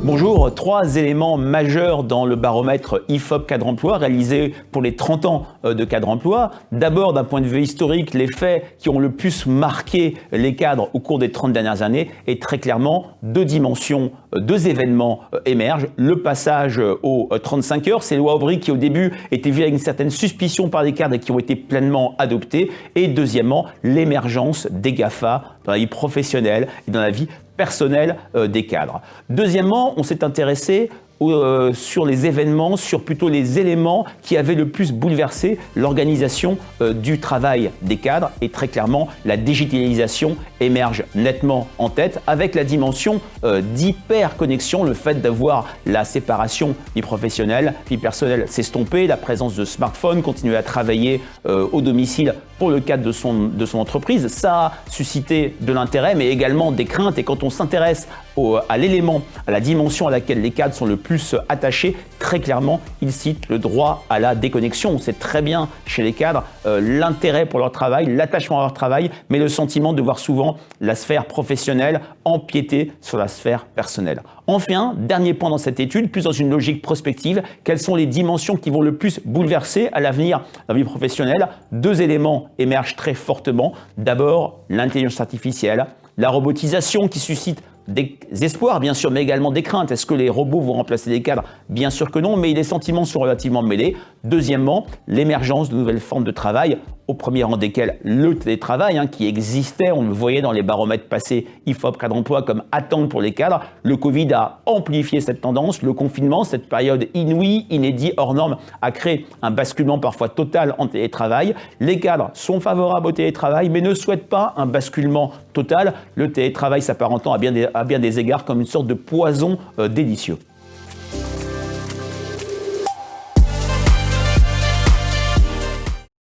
Bonjour, 3 éléments majeurs dans le baromètre IFOP Cadre Emploi réalisé pour les 30 ans de Cadre Emploi. D'abord, d'un point de vue historique, les faits qui ont le plus marqué les cadres au cours des 30 dernières années et très clairement 2 dimensions, 2 événements émergent. Le passage aux 35 heures, ces lois Aubry qui au début étaient vues avec une certaine suspicion par les cadres et qui ont été pleinement adoptées. Et deuxièmement, l'émergence des GAFA dans la vie professionnelle et dans la vie personnel des cadres. Deuxièmement, on s'est intéressé sur les événements, sur plutôt les éléments qui avaient le plus bouleversé l'organisation du travail des cadres. Et très clairement, la digitalisation émerge nettement en tête avec la dimension d'hyperconnexion, le fait d'avoir la séparation vie professionnelle, vie personnelle s'estomper, la présence de smartphones, continuer à travailler au domicile pour le cadre de son entreprise. Ça a suscité de l'intérêt, mais également des craintes. Et quand on s'intéresse à l'élément, à la dimension à laquelle les cadres sont le plus attachés, très clairement, ils citent le droit à la déconnexion. On sait très bien chez les cadres l'intérêt pour leur travail, l'attachement à leur travail, mais le sentiment de voir souvent la sphère professionnelle empiéter sur la sphère personnelle. Enfin, dernier point dans cette étude, plus dans une logique prospective, quelles sont les dimensions qui vont le plus bouleverser à l'avenir la vie professionnelle? 2 éléments émergent très fortement. D'abord, l'intelligence artificielle, la robotisation qui suscite des espoirs, bien sûr, mais également des craintes. Est-ce que les robots vont remplacer les cadres? Bien sûr que non, mais les sentiments sont relativement mêlés. Deuxièmement, l'émergence de nouvelles formes de travail, au premier rang desquelles le télétravail, qui existait, on le voyait dans les baromètres passés IFOP Cadre Emploi comme attente pour les cadres. Le Covid a amplifié cette tendance. Le confinement, cette période inouïe, inédite, hors norme, a créé un basculement parfois total en télétravail. Les cadres sont favorables au télétravail, mais ne souhaitent pas un basculement total. Le télétravail s'apparentant à bien des égards comme une sorte de poison délicieux.